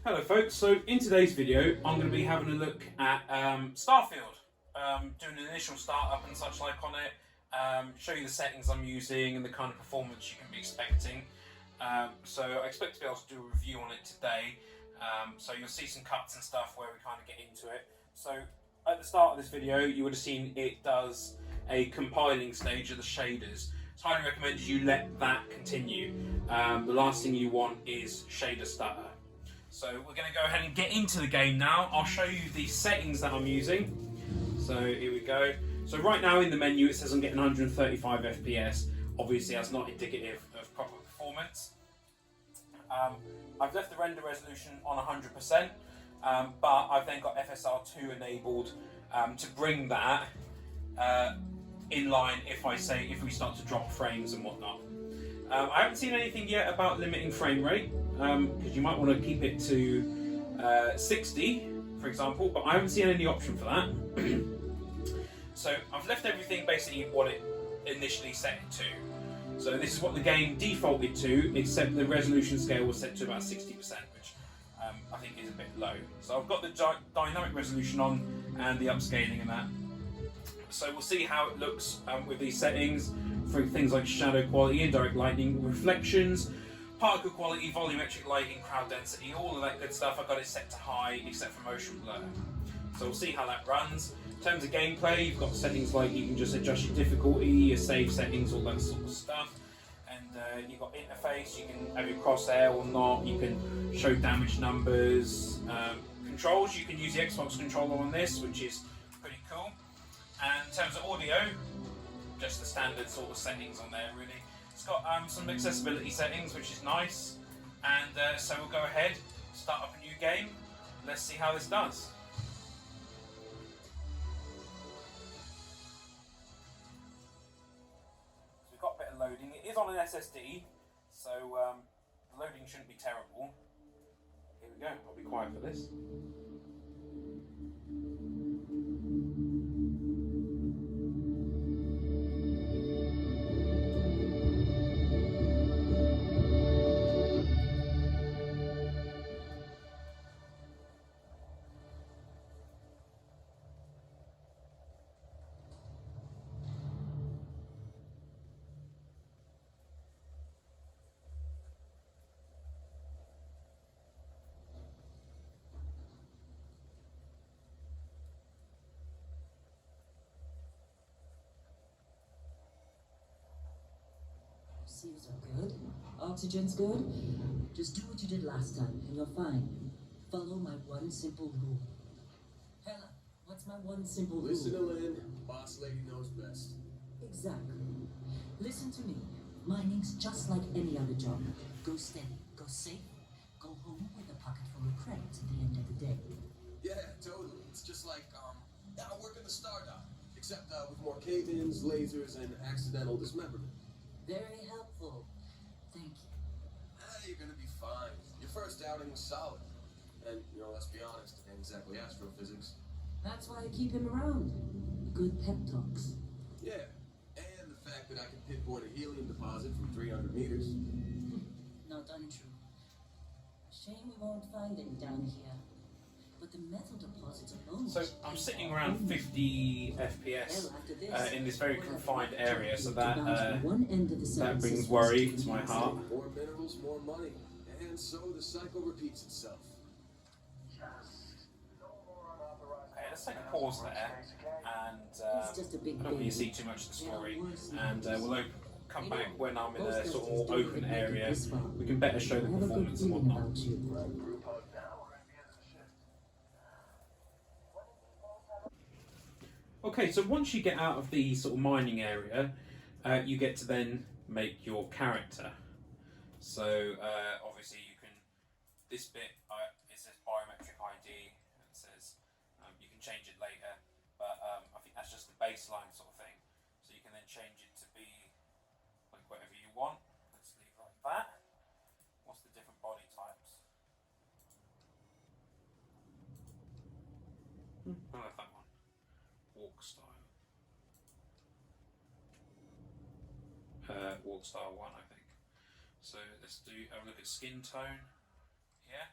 Hello folks, so in today's video I'm going to be having a look at Starfield, doing an initial startup and such like on it, show you the settings I'm using and the kind of performance you can be expecting. So I expect to be able to do a review on it today, so you'll see some cuts and stuff where we kind of get into it. So at the start of this video you would have seen it does a compiling stage of the shaders. It's highly recommended you let that continue. The last thing you want is shader stutter. So we're going to go ahead and get into the game now. I'll show you the settings that I'm using. So here we go. So right now in the menu it says I'm getting 135 FPS. Obviously that's not indicative of proper performance. I've left the render resolution on 100%, but I've then got FSR2 enabled to bring that in line if we start to drop frames and whatnot. I haven't seen anything yet about limiting frame rate, because you might want to keep it to 60, for example, but I haven't seen any option for that. So I've left everything basically what it initially set it to. So this is what the game defaulted to, except the resolution scale was set to about 60%, which I think is a bit low. So I've got the dynamic resolution on and the upscaling and that. So we'll see how it looks with these settings for things like shadow quality, indirect lighting, reflections, particle quality, volumetric lighting, crowd density, all of that good stuff. I've got it set to high except for motion blur. So we'll see how that runs. In terms of gameplay, you've got settings like you can just adjust your difficulty, your save settings, all that sort of stuff. And you've got interface, you can have your crosshair or not, you can show damage numbers. Controls, you can use the Xbox controller on this, which is pretty cool. And in terms of audio, just the standard sort of settings on there really. It's got some accessibility settings, which is nice. And so we'll go ahead, start up a new game. Let's see how this does. So we've got a bit of loading. It is on an SSD, so the loading shouldn't be terrible. Here we go, I'll be quiet for this. Seals are good. Oxygen's good. Just do what you did last time, and you're fine. Follow my one simple rule. Hella, what's my one simple rule? Listen to Lynn. Boss lady knows best. Exactly. Listen to me. Mining's just like any other job. Go steady, go safe, go home with a pocket full of credits at the end of the day. Yeah, totally. It's just like, working the startup. Except with more cave-ins, lasers, and accidental dismemberment. Very helpful. Thank you. You're gonna be fine. Your first outing was solid. And, let's be honest, it ain't exactly astrophysics. That's why I keep him around. Good pep talks. Yeah, and the fact that I can pinpoint a helium deposit from 300 meters. Not untrue. Shame we won't find any down here. But the metal deposits alone. So I'm sitting around 50 FPS in this very confined area, so that brings worry to my heart. More minerals, more money, and so the cycle repeats itself. Okay, let's take a pause there, and I don't really see too much of the story, and we'll come back when I'm in a sort of more open area. We can better show the performance and whatnot. Okay, so once you get out of the sort of mining area, you get to then make your character. So obviously you can, this bit it says biometric ID, and it says you can change it later, but I think that's just the baseline sort of thing. So you can then change it to be like whatever you want. Let's leave it like that. What's the different body types? I like that one. Walk style. Walk style 1, I think. So let's have a look at skin tone. Yeah.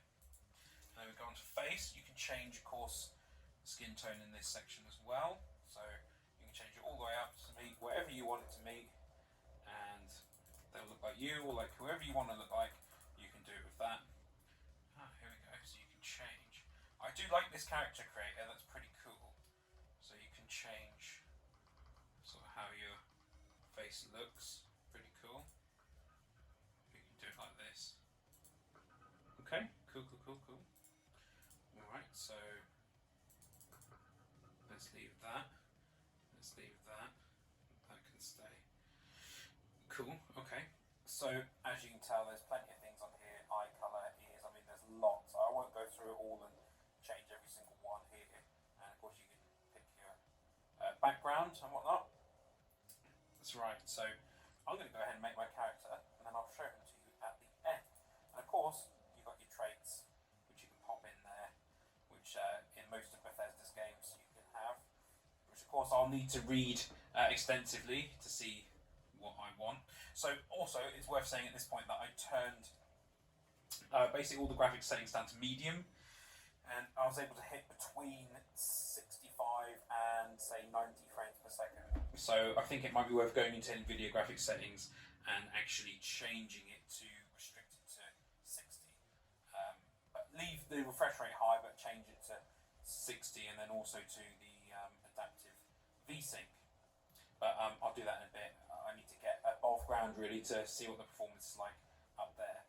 then we go on to face. You can change, of course, the skin tone in this section as well. So you can change it all the way up to meet whatever you want it to meet, and they'll look like you or like whoever you want to look like. You can do it with that. Here we go. So you can change. I do like this character creator. That's pretty cool. So you can change sort of how your face looks. Pretty cool. You can do it like this. Okay, cool. Alright, so let's leave that. That can stay. Cool, okay. So as you can tell, there's plenty of things on here. Eye colour, ears, I mean there's lots. I won't go through it all and change every single one here. And of course you can pick your background and whatnot. That's right, so I'm going to go ahead and make my character, and then I'll show them to you at the end. And of course, you've got your traits, which you can pop in there, which in most of Bethesda's games you can have, which of course I'll need to read extensively to see what I want. So also, it's worth saying at this point that I turned basically all the graphics settings down to medium, and I was able to hit between 65 and say 90 frames per second. So I think it might be worth going into NVIDIA graphics settings and actually changing it to restrict it to 60. But leave the refresh rate high, but change it to 60, and then also to the adaptive VSync. But I'll do that in a bit. I need to get above ground really to see what the performance is like up there.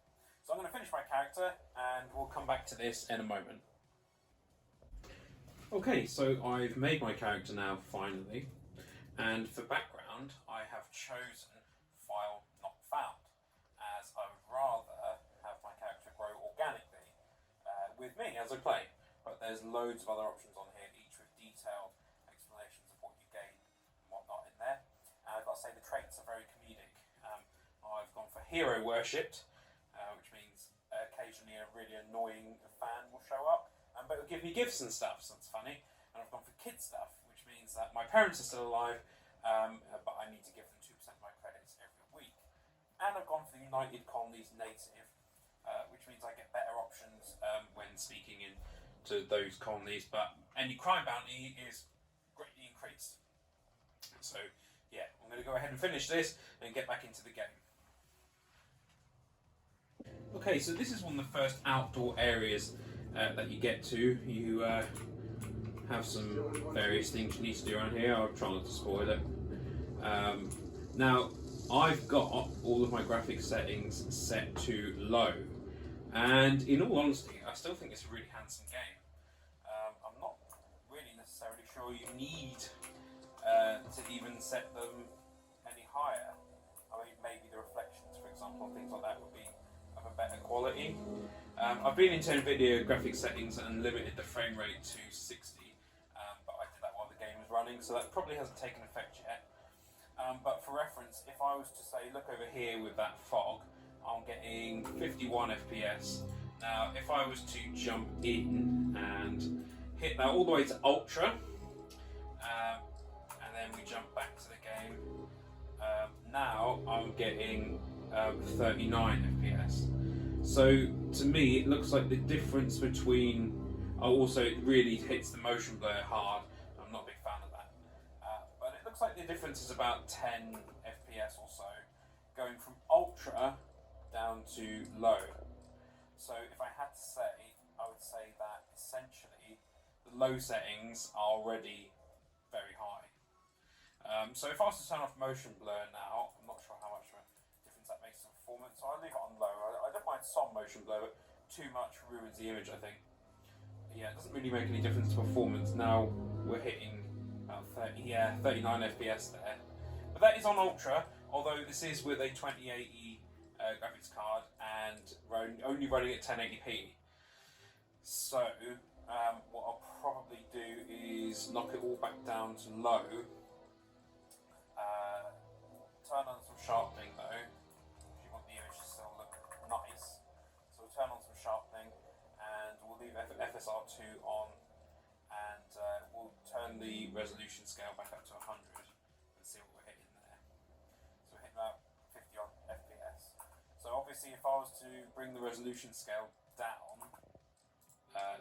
So I'm going to finish my character, and we'll come back to this in a moment. Okay, so I've made my character now finally, and for background I have chosen file not found, as I would rather have my character grow organically with me as I play. But there's loads of other options on here, each with detailed explanations of what you gain and whatnot in there. And I've got to say the traits are very comedic. I've gone for hero worshipped, which means occasionally a really annoying fan will show up. But it'll give me gifts and stuff, so that's funny. And I've gone for kid stuff, which means that my parents are still alive, but I need to give them 2% of my credits every week. And I've gone for the United Colonies native, which means I get better options when speaking to those colonies, but any crime bounty is greatly increased. So yeah, I'm going to go ahead and finish this and get back into the game. Okay, so this is one of the first outdoor areas that you get to. You have some various things you need to do around here. I'll try not to spoil it. Now, I've got all of my graphics settings set to low, and in all honesty, I still think it's a really handsome game. I'm not really necessarily sure you need to even set them any higher. I mean, maybe the reflections, for example, and things like that would be of a better quality. I've been into NVIDIA graphics settings and limited the frame rate to 60, but I did that while the game was running, so that probably hasn't taken effect yet. But for reference, if I was to say, look over here with that fog, I'm getting 51 FPS. Now, if I was to jump in and hit that all the way to Ultra, and then we jump back to the game, now I'm getting 39 FPS. So to me, it looks like the difference between. Also, it really hits the motion blur hard. I'm not a big fan of that. But it looks like the difference is about 10 FPS or so, going from ultra down to low. So if I had to say, I would say that essentially the low settings are already very high. So if I was to turn off motion blur now, I'm not sure how much of a difference that makes to performance, so I'll leave it on low. I don't mind some motion blur, but too much ruins the image, I think. But yeah, it doesn't really make any difference to performance. Now we're hitting about 39 FPS there. But that is on Ultra, although this is with a 2080 graphics card and only running at 1080p. So what I'll probably do is knock it all back down to low. Turn on some sharpening though, if you want the image to still look nice. So we'll turn on some sharpening, and we'll leave FSR2 on, and we'll turn the resolution scale back up to 100 and see what we're hitting there. So we're hitting about 50 odd FPS. So obviously if I was to bring the resolution scale down,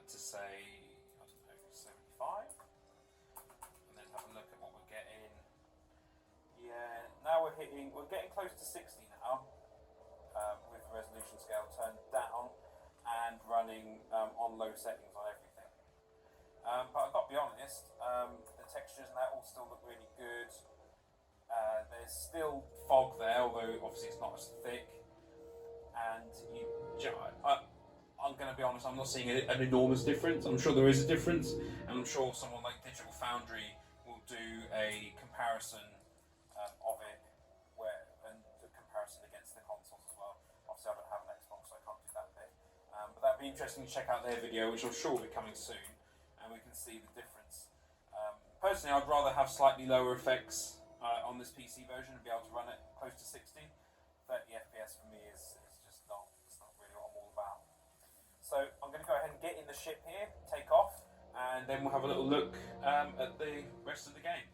to say, I don't know, 75, and then have a look at what we're getting. Yeah, now we're getting close to 60 now, with the resolution scale turned down and running on low settings on everything. But I've got to be honest, the textures and that all still look really good. There's still fog there, although obviously it's not as thick. And I'm going to be honest, I'm not seeing an enormous difference. I'm sure there is a difference, and I'm sure someone like Digital Foundry will do a comparison of it, and the comparison against the consoles as well. Obviously, I don't have an Xbox, so I can't do that bit. But that'd be interesting to check out their video, which I'm sure will be coming soon, and we can see the difference. Personally, I'd rather have slightly lower effects on this PC version and be able to run it close to 60. 30 FPS for me is just not really what I'm all about. So I'm going to go ahead and get in the ship here, take off, and then we'll have a little look at the rest of the game.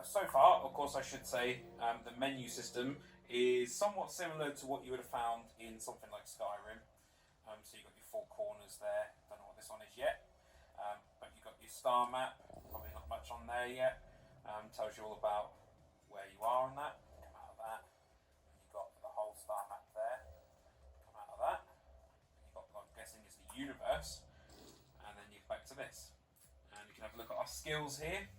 So far, of course, I should say the menu system is somewhat similar to what you would have found in something like Skyrim. So you've got your four corners there. Don't know what this one is yet, but you've got your star map. Probably not much on there yet. Tells you all about where you are on that. Come out of that. You've got the whole star map there. Come out of that. You've got what I'm guessing is the universe. And then you go back to this. And you can have a look at our skills here.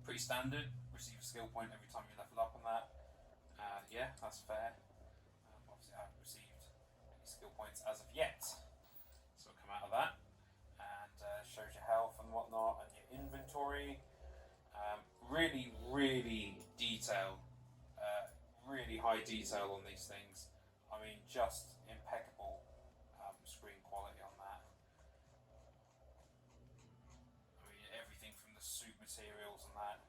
Pretty standard. Receive a skill point every time you level up on that. Yeah, that's fair. Obviously I haven't received any skill points as of yet. So we'll come out of that. And shows your health and whatnot and your inventory. Really, really detail, really high detail on these things. I mean, just impeccable screen quality on that. I mean, everything from the suit materials and that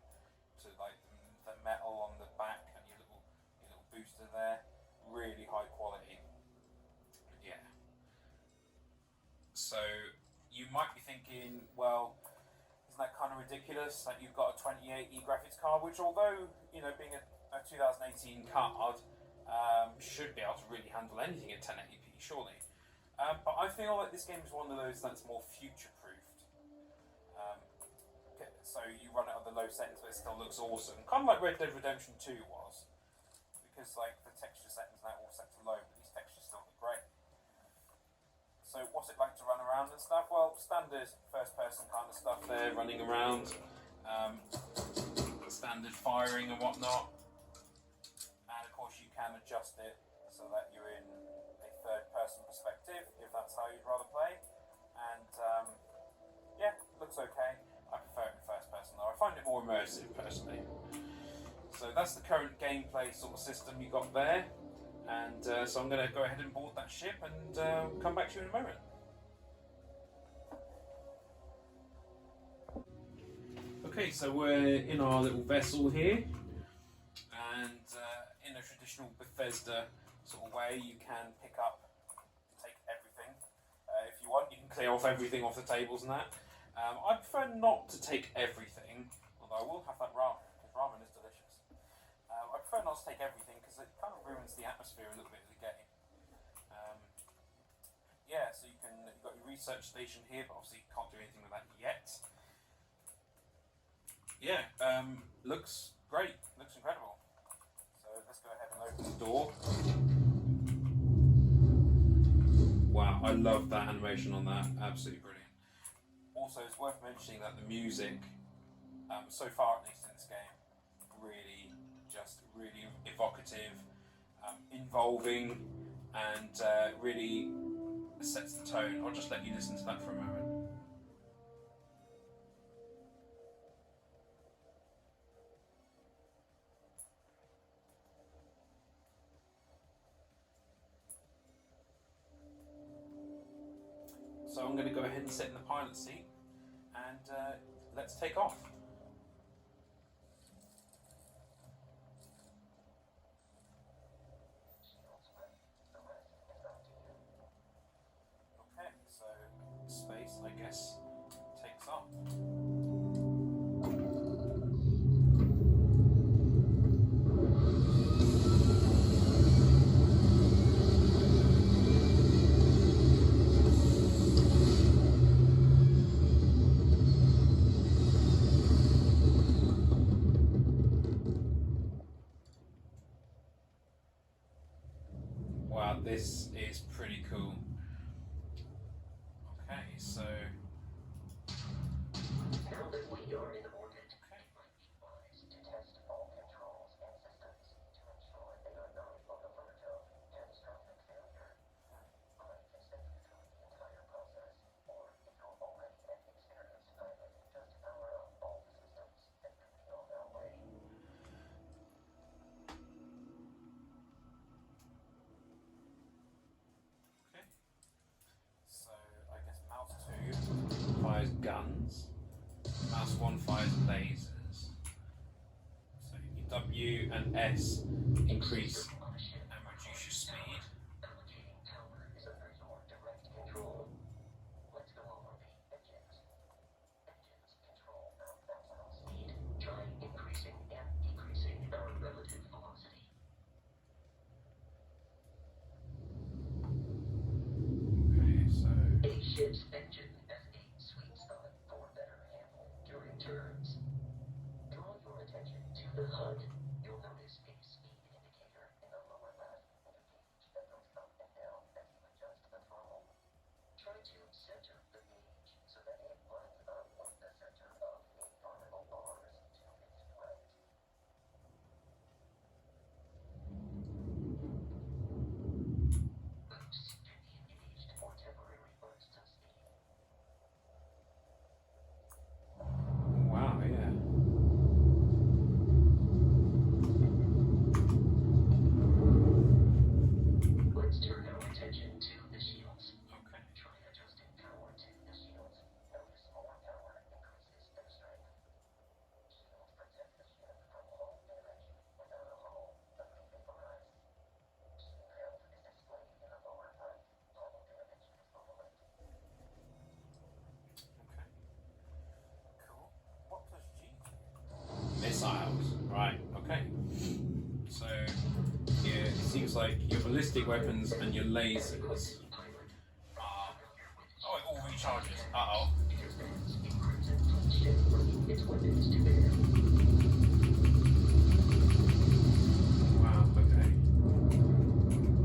to like the metal on the back and your little booster there. Really high quality. Yeah. So you might be thinking, well, that kind of ridiculous that you've got a 2080 graphics card, which although, being a 2018 card, should be able to really handle anything at 1080p, surely. But I feel like this game is one of those that's more future-proofed. So you run it on the low settings, but it still looks awesome. Kind of like Red Dead Redemption 2 was. Because like the texture settings now all set to low, but these textures still look great. So what's it like to run around and stuff? Well, standard first-person kind of stuff there, running around, standard firing and whatnot. And of course you can adjust it so that you're in a third-person perspective, if that's how you'd rather play. And yeah, looks okay. I prefer it in first-person though. I find it more immersive, personally. So that's the current gameplay sort of system you got there. And so I'm going to go ahead and board that ship and come back to you in a moment. Okay, so we're in our little vessel here, and in a traditional Bethesda sort of way, you can pick up, take everything. If you want, you can clear off everything off the tables and that. I prefer not to take everything, although I will have that ramen, because ramen is delicious. I prefer not to take everything because it kind of ruins the atmosphere a little bit of the game. Yeah, so you've got your research station here, but obviously you can't do anything with that yet. Yeah, looks great, looks incredible. So let's go ahead and open the door. Wow, I love that animation on that, absolutely brilliant. Also, it's worth mentioning that the music, so far at least in this game, really evocative, involving, and really sets the tone. I'll just let you listen to that for a moment. So I'm going to go ahead and sit in the pilot seat and let's take off. Okay, so space, I guess, takes off. That's one fires lasers. So your W and S increase and reduce your speed. Okay, so A ship's engine has a sweet spot for better handle during turns. Draw your attention to the HUD. You'll notice a speed indicator in the lower left and a gauge that goes up and down as you adjust the throttle. Try to center the gauge so that it lines up with the center of the vertical bars to its right. Boost can be engaged for temporary bursts of speed. wow, yeah. Let's turn our attention to the shields. Okay. Try adjusting power to the shields. Notice more power increases their strength. Shields protect the ship from hull damage. Without a hull, they'll be vaporized. Shield health is displayed in the lower right. Hull damage is below it. Okay. Cool. What does G do? Missiles. Right, okay. So yeah, it seems like your ballistic weapons and your lasers are... Oh, it all recharges. Uh-oh. Wow, okay.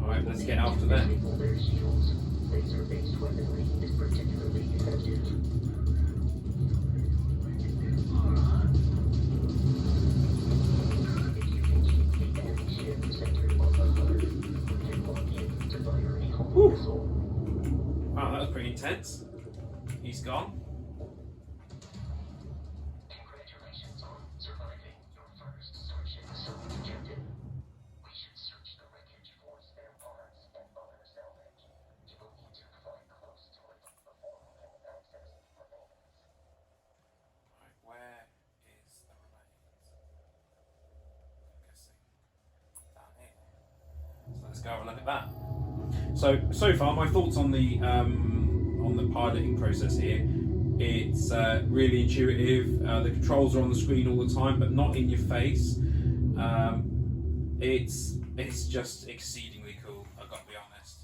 Alright, let's get after them. Their shields. Laser-based weaponry is particularly effective. If you can keep the enemy ship centered on the HUD, you can lock in to fire a hull Whew. missile. Wow, that was pretty intense. He's gone. Congratulations on surviving your first Starship self-objective. We should search the wreckage for spare parts and other salvage. You will need to fly close to it before we can access the remains. Right, where is the remains? I'm guessing down here. So let's go have a look at that. So far, my thoughts on the piloting process here. It's really intuitive. The controls are on the screen all the time, but not in your face. It's just exceedingly cool. I've got to be honest.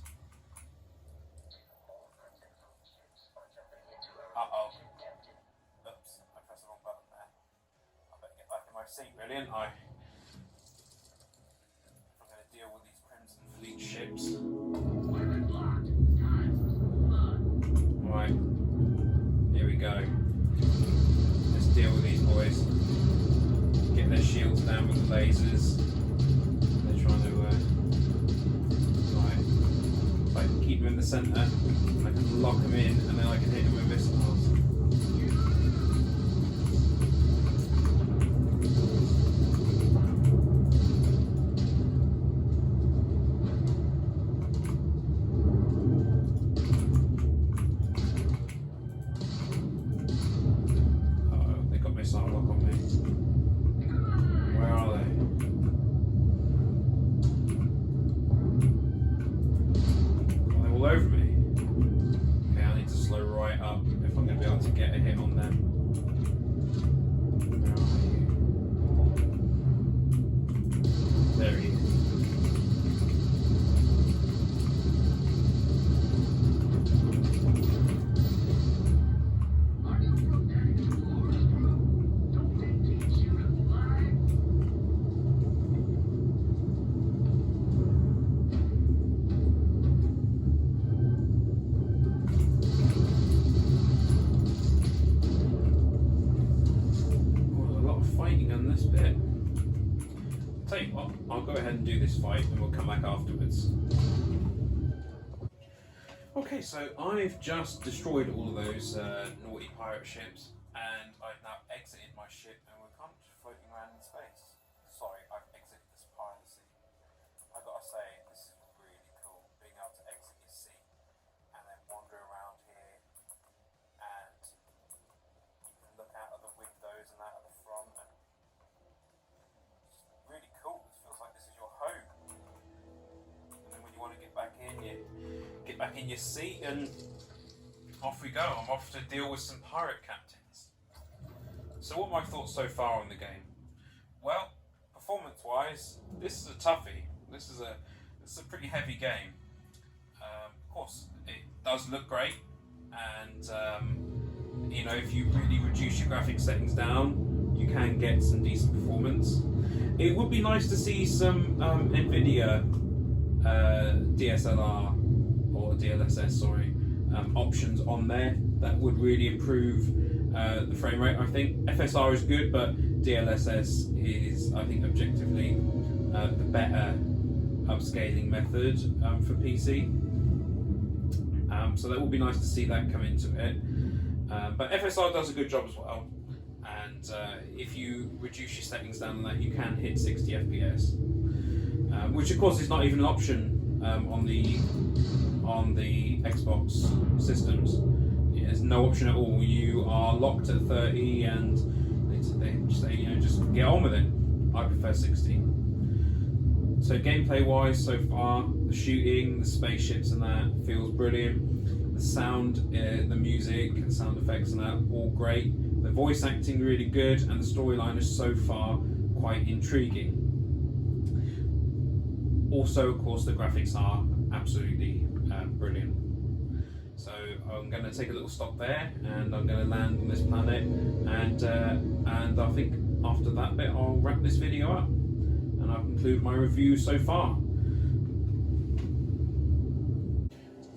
Uh-oh. Oops, I pressed the wrong button there. I better get back in my seat, really, aren't I? If I'm going to deal with these Crimson Fleet ships. Right, here we go. Let's deal with these boys. Get their shields down with the lasers. They're trying to, right. If I can keep them in the centre, I can lock them in and then I can hit them with missiles. Missile lock on me. Where are they? Are they all over me? Okay, I need to slow right up if I'm going to be able to get a hit on them. Where are you? There he is. This bit. Tell you what, I'll go ahead and do this fight and we'll come back afterwards. Okay, so I've just destroyed all of those naughty pirate ships and I've now exited my ship and we're kind of just floating around in space. Sorry, I've exited this piracy. I've got to say, this is really cool, being able to exit your seat and then wander around here and you can look out of the window back in your seat and off we go. I'm off to deal with some pirate captains. So what are my thoughts so far on the game? Well, performance-wise, this is a toughie. This is a pretty heavy game. Of course, it does look great, and you know, if you really reduce your graphics settings down, you can get some decent performance. It would be nice to see some NVIDIA DSLR or DLSS, sorry, options on there that would really improve the frame rate. I think FSR is good, but DLSS is, I think, objectively the better upscaling method for PC. So that would be nice to see that come into it. But FSR does a good job as well. And if you reduce your settings down on that, you can hit 60 FPS, which of course is not even an option on the Xbox systems. There's no option at all. You are locked at 30, and they say, you know, just get on with it. I prefer 60. So gameplay wise, so far, the shooting, the spaceships and that feels brilliant. The sound, the music, and sound effects and that, all great. The voice acting really good, and the storyline is so far quite intriguing. Also, of course, the graphics are absolutely brilliant. So I'm going to take a little stop there, and I'm going to land on this planet, and I think after that bit I'll wrap this video up, and I'll conclude my review so far.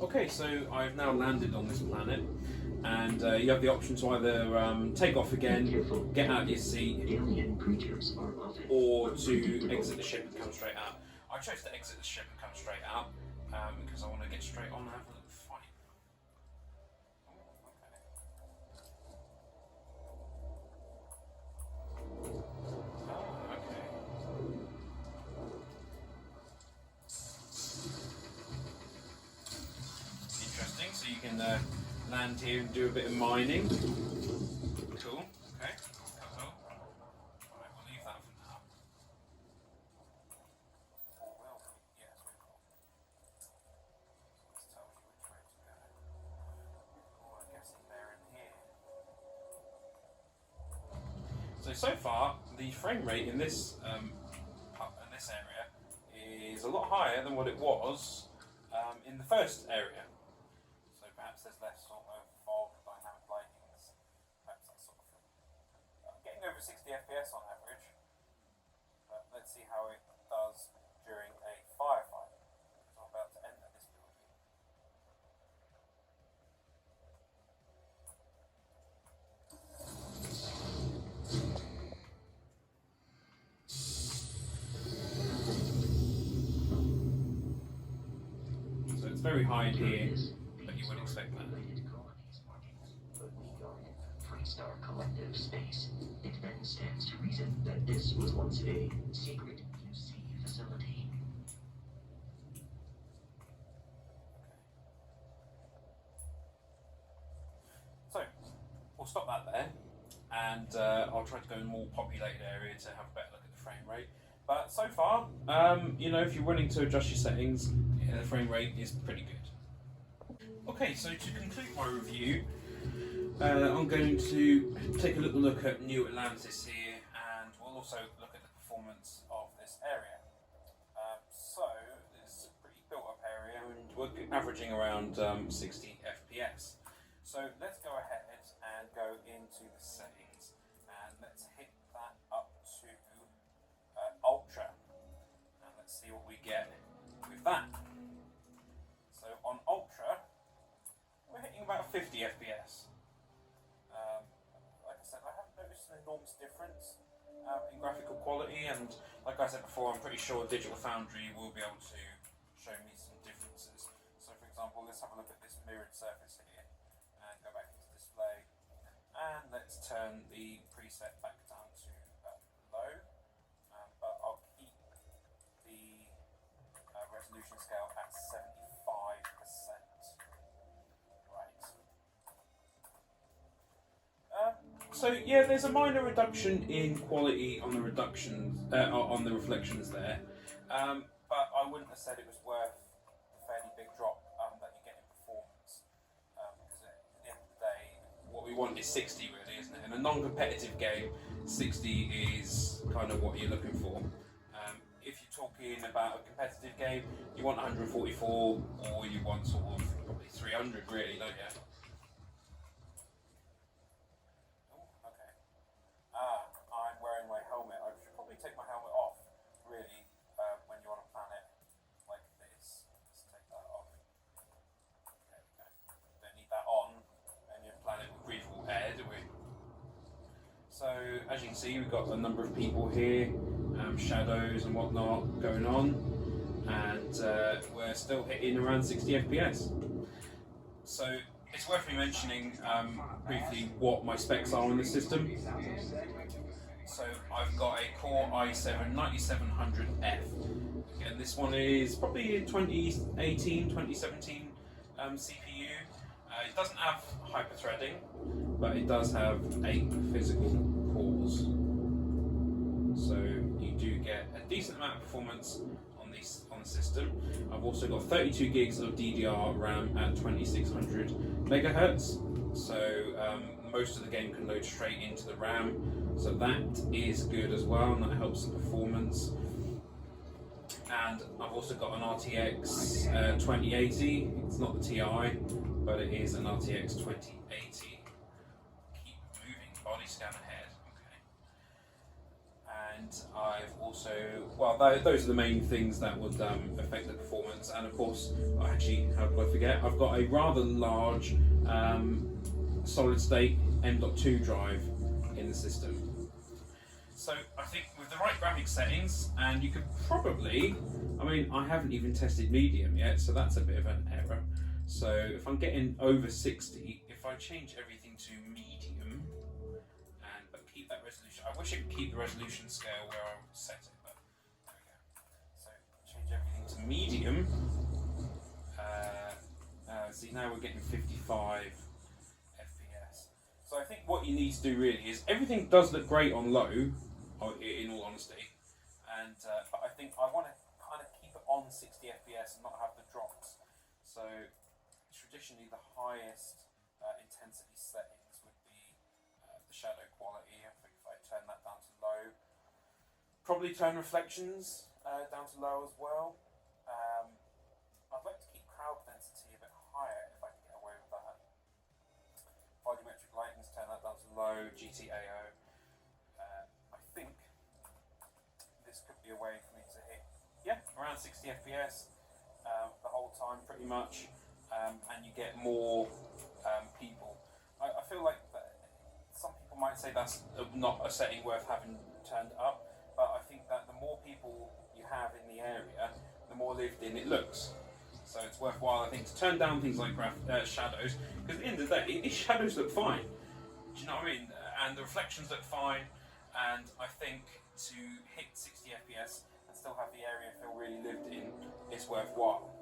Okay, so I've now landed on this planet, and you have the option to either take off again, get out of your seat, or to exit the ship and come straight out. I chose to exit the ship and come straight out because I want to get straight on and have a little fight. Interesting, so you can land here and do a bit of mining. Cool, okay, cool. Alright, we'll leave that for now. Well, yes, we will. This tells you which way to go. Oh, I'm guessing they're in here. So far, the frame rate in this area is a lot higher than what it was in the first area. So perhaps there's less sort of fog, dynamic lightings, perhaps that sort of thing. Getting over 60 FPS on average, but let's see how it does during a firefight, because I'm about to enter this building. So it's very high in here, but you would expect that. Star Collective Space. It then stands to reason that this was once a secret UC facility. So, we'll stop that there, and I'll try to go in a more populated area to have a better look at the frame rate. But so far, you know, if you're willing to adjust your settings, the frame rate is pretty good. Okay, so to conclude my review, I'm going to take a little look at New Atlantis here, and we'll also look at the performance of this area. So, this is a pretty built up area, and we're averaging around 60 FPS. So let's go ahead and go into the settings, and let's hit that up to Ultra, and let's see what we get with that. So on Ultra, we're hitting about 50 FPS. Like I said, I haven't noticed an enormous difference in graphical quality, and like I said before, I'm pretty sure Digital Foundry will be able to show me some differences. So for example, let's have a look at this mirrored surface here, and go back into display, and let's turn the preset back down to low, but I'll keep the resolution scale at 75%. So yeah, there's a minor reduction in quality on the on the reflections there, but I wouldn't have said it was worth the fairly big drop that you get in you want is 60 really, isn't it? In a non-competitive game, 60 is kind of what you're looking for. If you're talking about a competitive game, you want 144 or you want sort of probably 300 really, don't you? Oh, okay. I'm wearing my helmet. I should probably take my helmet off, really, when you're on a planet like this. Let's take that off. There we go. Don't need that on any planet with breathable air, do we? So, as you can see, we've got a number of people here, shadows and whatnot going on, and we're still hitting around 60 FPS. So, it's worth me mentioning briefly what my specs are on the system. So, I've got a Core i7 9700F. Again, this one is probably a 2018, 2017 CPU. It doesn't have hyper-threading, but it does have 8 physical cores. So you do get a decent amount of performance on the system. I've also got 32 gigs of DDR RAM at 2600 megahertz. So most of the game can load straight into the RAM. So that is good as well, and that helps the performance. And I've also got an RTX 2080. It's not the TI, but it is an RTX 2080. Keep moving, body scan ahead. Okay. And I've also, well, those are the main things that would affect the performance. And of course, actually, how could I forget? I've got a rather large solid state M.2 drive in the system. So I think with the right graphics settings, and you could probably, I mean, I haven't even tested medium yet, so that's a bit of an error. So if I'm getting over 60, if I change everything to medium, but keep that resolution, I wish it would keep the resolution scale where I would set it, but there we go. So change everything to medium. See, now we're getting 55 FPS. So I think what you need to do really is, everything does look great on low, in all honesty, and but I think I want to kind of keep it on 60 FPS and not have the drops. So traditionally the highest intensity settings would be the shadow quality. I think if I turn that down to low, probably turn reflections down to low as well. I'd like to keep crowd density a bit higher if I can get away with that. Volumetric lightness, turn that down to low. GTAO. I think this could be a way for me to hit, around 60 FPS the whole time, pretty much, and you get more people. I feel like some people might say that's not a setting worth having turned up, but I think that the more people you have in the area, the more lived in it looks. So it's worthwhile, I think, to turn down things like shadows, because at the end of the day, these shadows look fine. Do you know what I mean? And the reflections look fine, and I think to hit 60 FPS and still have the area feel really lived in is worthwhile.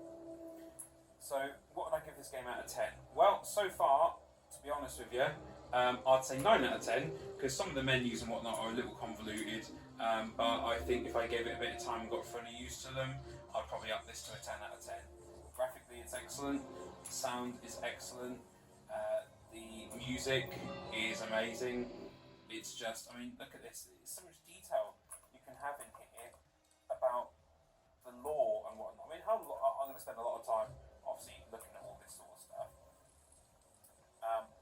So what would I give this game out of 10? Well, so far, to be honest with you, I'd say 9 out of 10, because some of the menus and whatnot are a little convoluted, but I think if I gave it a bit of time and got fully used to them, I'd probably up this to a 10 out of 10. Graphically, it's excellent. The sound is excellent. The music is amazing. It's just, I mean, look at this. There's so much detail you can have in here about the lore and whatnot. I mean, I'm going to spend a lot of time, obviously, looking at all this sort of stuff.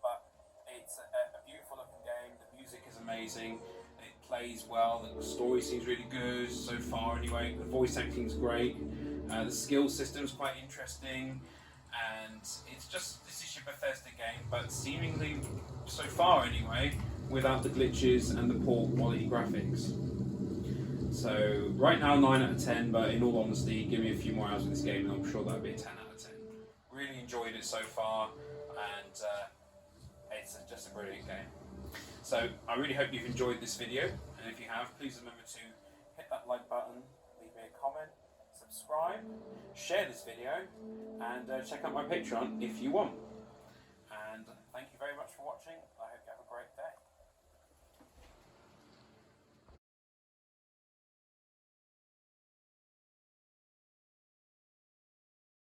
But it's a beautiful looking game. The music is amazing. It plays well. The story seems really good so far, anyway. The voice acting is great. The skill system is quite interesting, and it's just, this is your Bethesda game, but seemingly, so far anyway, without the glitches and the poor quality graphics. So right now 9 out of 10, but in all honesty, give me a few more hours of this game and I'm sure that'll be a 10 out of 10. Really enjoyed it so far, and it's just a brilliant game. So I really hope you've enjoyed this video, and if you have, please remember to hit that like button, leave me a comment, subscribe, share this video, and check out my Patreon if you want. And